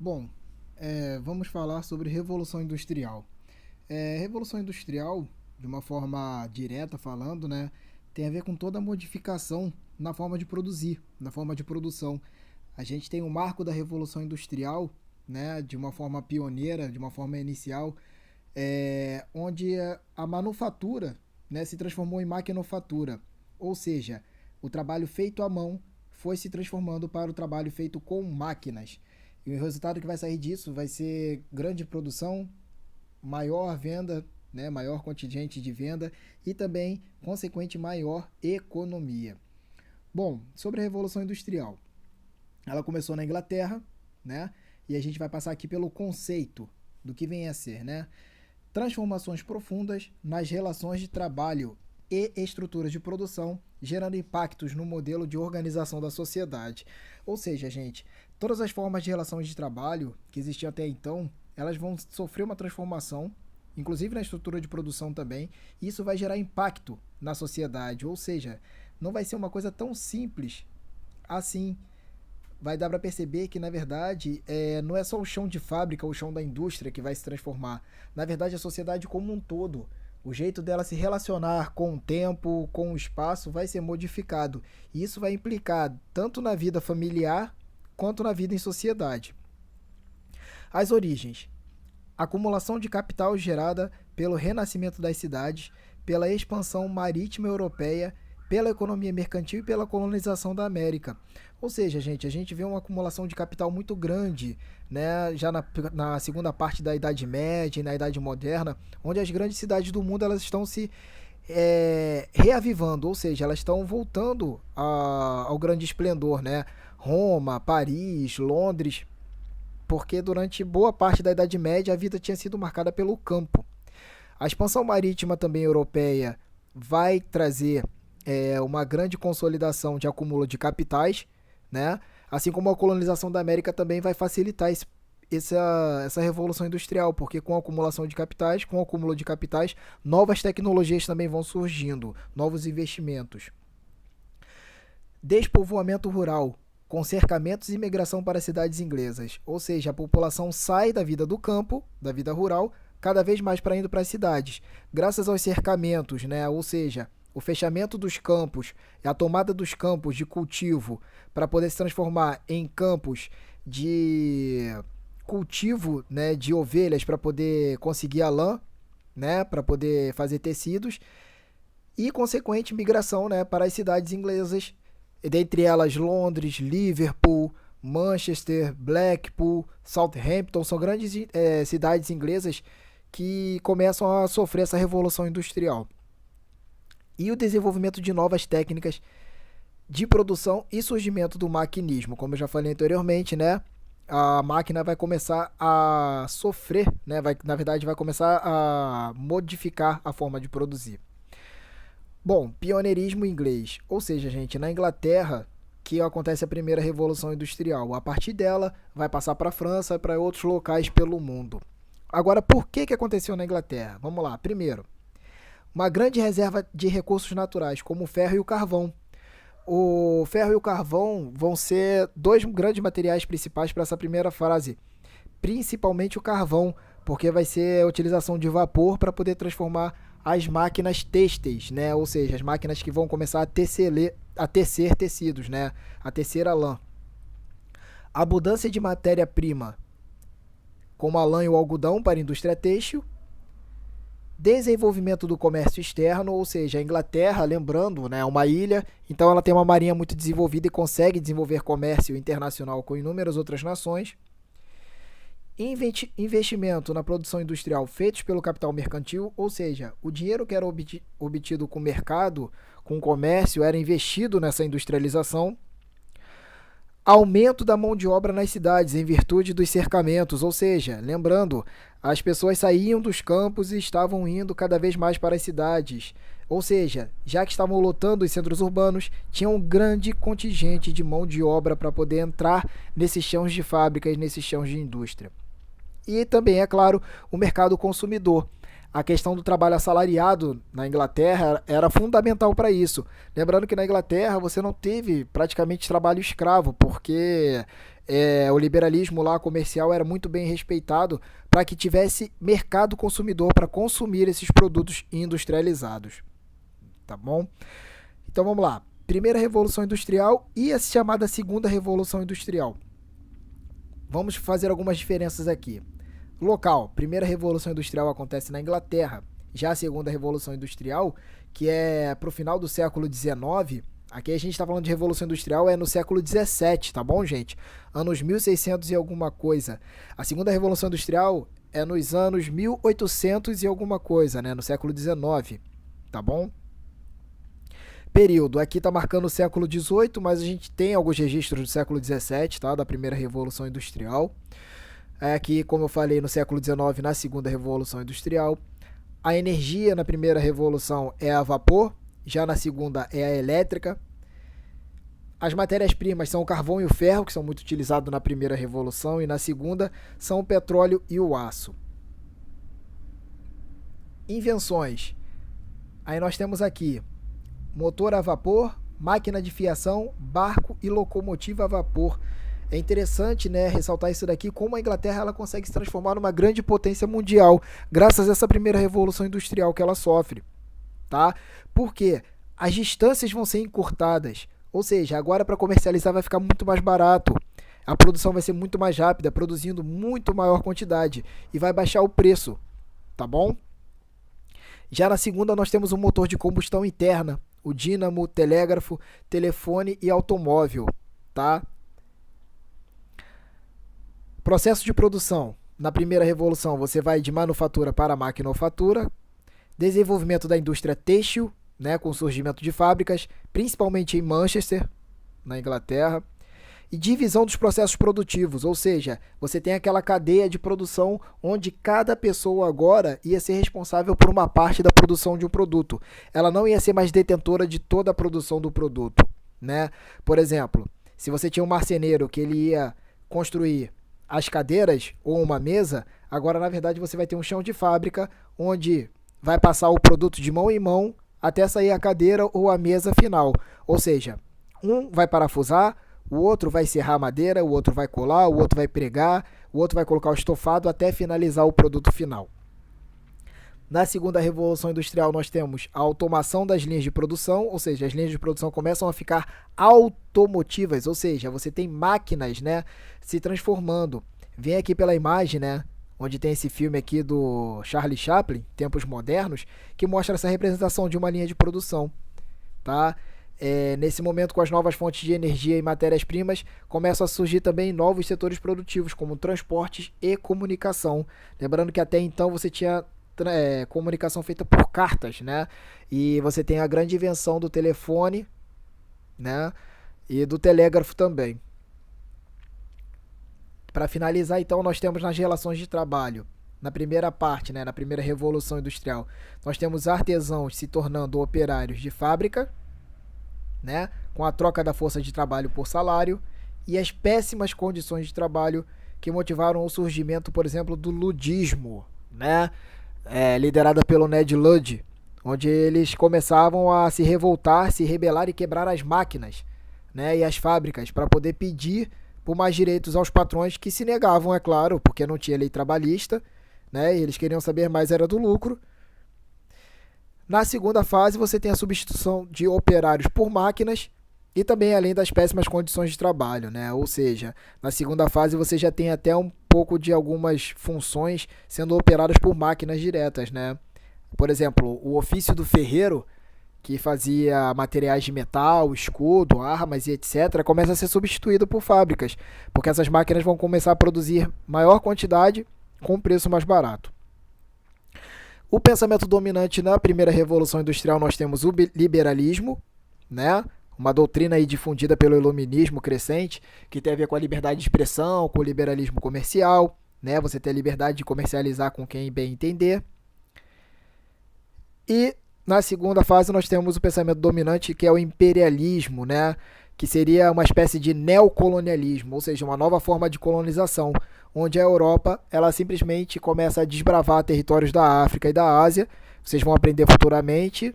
Bom, vamos falar sobre Revolução Industrial. Revolução Industrial, de uma forma direta falando, né, tem a ver com toda a modificação na forma de produzir, na forma de produção. A gente tem o marco da Revolução Industrial, né, de uma forma pioneira, de uma forma inicial, onde a manufatura, né, se transformou em maquinofatura, ou seja, o trabalho feito à mão foi se transformando para o trabalho feito com máquinas. E o resultado que vai sair disso vai ser grande produção, maior venda, né, maior contingente de venda e também, consequente, maior economia. Bom, sobre a Revolução Industrial. Ela começou na Inglaterra, né? E a gente vai passar aqui pelo conceito do que vem a ser, né? Transformações profundas nas relações de trabalho e estruturas de produção, gerando impactos no modelo de organização da sociedade. Ou seja, gente, todas as formas de relações de trabalho que existiam até então, elas vão sofrer uma transformação, inclusive na estrutura de produção também, e isso vai gerar impacto na sociedade. Ou seja, não vai ser uma coisa tão simples assim. Vai dar para perceber que, na verdade, não é só o chão de fábrica, o chão da indústria que vai se transformar. Na verdade, a sociedade como um todo, o jeito dela se relacionar com o tempo, com o espaço, vai ser modificado. E isso vai implicar tanto na vida familiar quanto na vida em sociedade. As origens: acumulação de capital gerada pelo renascimento das cidades, pela expansão marítima europeia, pela economia mercantil e pela colonização da América. Ou seja, gente, a gente vê uma acumulação de capital muito grande, né, já na segunda parte da Idade Média e na Idade Moderna, onde as grandes cidades do mundo elas estão se reavivando, ou seja, elas estão voltando ao grande esplendor, né? Roma, Paris, Londres, porque durante boa parte da Idade Média a vida tinha sido marcada pelo campo. A expansão marítima também europeia vai trazer uma grande consolidação de acúmulo de capitais, né? Assim como a colonização da América também vai facilitar essa revolução industrial, porque com a acumulação de capitais, com o acúmulo de capitais, novas tecnologias também vão surgindo, novos investimentos. Despovoamento rural, com cercamentos e migração para cidades inglesas. Ou seja, a população sai da vida do campo, da vida rural, cada vez mais para indo para as cidades. Graças aos cercamentos, né? Ou seja, o fechamento dos campos e a tomada dos campos de cultivo para poder se transformar em campos de cultivo, né, de ovelhas para poder conseguir a lã, né, para poder fazer tecidos e consequente migração, né, para as cidades inglesas, dentre elas Londres, Liverpool, Manchester, Blackpool, Southampton, são grandes cidades inglesas que começam a sofrer essa revolução industrial. E o desenvolvimento de novas técnicas de produção e surgimento do maquinismo. Como eu já falei anteriormente, né? A máquina vai começar a sofrer, né? Na verdade, vai começar a modificar a forma de produzir. Bom, pioneirismo inglês. Ou seja, gente, na Inglaterra que acontece a primeira revolução industrial. A partir dela, vai passar para a França e para outros locais pelo mundo. Agora, por que aconteceu na Inglaterra? Vamos lá. Primeiro, uma grande reserva de recursos naturais, como o ferro e o carvão. O ferro e o carvão vão ser dois grandes materiais principais para essa primeira fase, principalmente o carvão, porque vai ser a utilização de vapor para poder transformar as máquinas têxteis, né? Ou seja, as máquinas que vão começar a tecer tecidos, né? A tecer a lã. A abundância de matéria-prima, como a lã e o algodão para a indústria têxtil. Desenvolvimento do comércio externo, ou seja, a Inglaterra, lembrando, né, é uma ilha, então ela tem uma marinha muito desenvolvida e consegue desenvolver comércio internacional com inúmeras outras nações. Investimento na produção industrial feitos pelo capital mercantil, ou seja, o dinheiro que era obtido com o mercado, com o comércio, era investido nessa industrialização. Aumento da mão de obra nas cidades em virtude dos cercamentos, ou seja, lembrando, as pessoas saíam dos campos e estavam indo cada vez mais para as cidades. Ou seja, já que estavam lotando os centros urbanos, tinha um grande contingente de mão de obra para poder entrar nesses chãos de fábricas, nesses chãos de indústria. E também, é claro, o mercado consumidor. a questão do trabalho assalariado na Inglaterra era fundamental para isso. Lembrando que na Inglaterra você não teve praticamente trabalho escravo, porque o liberalismo lá comercial era muito bem respeitado para que tivesse mercado consumidor para consumir esses produtos industrializados. Tá bom? Então vamos lá. Primeira Revolução Industrial e a chamada Segunda Revolução Industrial. Vamos fazer algumas diferenças aqui. Local, primeira Revolução Industrial acontece na Inglaterra. Já a Segunda Revolução Industrial, que é para o final do século XIX, aqui a gente está falando de Revolução Industrial, é no século XVII, tá bom, gente? Anos 1600 e alguma coisa. A Segunda Revolução Industrial é nos anos 1800 e alguma coisa, né? No século XIX, tá bom? Período, aqui está marcando o século XVIII, mas a gente tem alguns registros do século XVII, tá? Da primeira Revolução Industrial. Aqui, como eu falei, no século XIX, na Segunda Revolução Industrial. A energia na primeira revolução é a vapor, já na segunda é a elétrica. As matérias-primas são o carvão e o ferro, que são muito utilizados na primeira revolução, e na segunda são o petróleo e o aço. Invenções. Aí nós temos aqui motor a vapor, máquina de fiação, barco e locomotiva a vapor. É interessante, né, ressaltar isso daqui, como a Inglaterra ela consegue se transformar numa grande potência mundial, graças a essa primeira revolução industrial que ela sofre, tá? Por quê? As distâncias vão ser encurtadas, ou seja, agora para comercializar vai ficar muito mais barato, a produção vai ser muito mais rápida, produzindo muito maior quantidade e vai baixar o preço, tá bom? Já na segunda nós temos um motor de combustão interna, o dínamo, telégrafo, telefone e automóvel, tá? Processo de produção. Na primeira revolução, você vai de manufatura para maquinofatura. Desenvolvimento da indústria têxtil, né, com o surgimento de fábricas, principalmente em Manchester, na Inglaterra. E divisão dos processos produtivos, ou seja, você tem aquela cadeia de produção onde cada pessoa agora ia ser responsável por uma parte da produção de um produto. Ela não ia ser mais detentora de toda a produção do produto, né? Por exemplo, se você tinha um marceneiro que ele ia construir as cadeiras ou uma mesa, agora na verdade você vai ter um chão de fábrica onde vai passar o produto de mão em mão até sair a cadeira ou a mesa final. Ou seja, um vai parafusar, o outro vai serrar a madeira, o outro vai colar, o outro vai pregar, o outro vai colocar o estofado até finalizar o produto final. Na segunda revolução industrial nós temos a automação das linhas de produção, ou seja, as linhas de produção começam a ficar automotivas, ou seja, você tem máquinas, né, se transformando. Vem aqui pela imagem, né, onde tem esse filme aqui do Charlie Chaplin, Tempos Modernos, que mostra essa representação de uma linha de produção, tá? Nesse momento, com as novas fontes de energia e matérias-primas, começam a surgir também novos setores produtivos, como transportes e comunicação. Lembrando que até então você tinha comunicação feita por cartas, né? E você tem a grande invenção do telefone, né? E do telégrafo também. Para finalizar, então, nós temos nas relações de trabalho, na primeira parte, né? Na primeira revolução industrial, nós temos artesãos se tornando operários de fábrica, né? Com a troca da força de trabalho por salário, e as péssimas condições de trabalho que motivaram o surgimento, por exemplo, do ludismo, né? Liderada pelo Ned Ludd, onde eles começavam a se revoltar, se rebelar e quebrar as máquinas, né, e as fábricas para poder pedir por mais direitos aos patrões que se negavam, é claro, porque não tinha lei trabalhista, né, e eles queriam saber mais era do lucro. Na segunda fase você tem a substituição de operários por máquinas e também além das péssimas condições de trabalho, né? Ou seja, na segunda fase você já tem até um pouco de algumas funções sendo operadas por máquinas diretas, né? Por exemplo, o ofício do ferreiro, que fazia materiais de metal, escudo, armas e etc., começa a ser substituído por fábricas, porque essas máquinas vão começar a produzir maior quantidade com preço mais barato. O pensamento dominante na primeira revolução industrial nós temos o liberalismo, né? Uma doutrina aí difundida pelo iluminismo crescente, que tem a ver com a liberdade de expressão, com o liberalismo comercial, né? Você tem a liberdade de comercializar com quem bem entender. E na segunda fase nós temos o pensamento dominante, que é o imperialismo, né? Que seria uma espécie de neocolonialismo, ou seja, uma nova forma de colonização, onde a Europa ela simplesmente começa a desbravar territórios da África e da Ásia. Vocês vão aprender futuramente,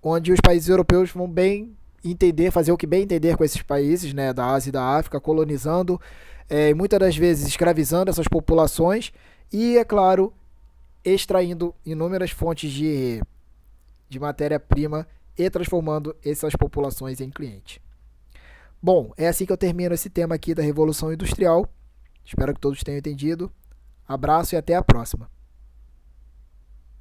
onde os países europeus vão bem entender, fazer o que bem entender com esses países, né, da Ásia e da África, colonizando, muitas das vezes escravizando essas populações e, é claro, extraindo inúmeras fontes de matéria-prima e transformando essas populações em cliente. Bom, é assim que eu termino esse tema aqui da Revolução Industrial. Espero que todos tenham entendido. Abraço e até a próxima.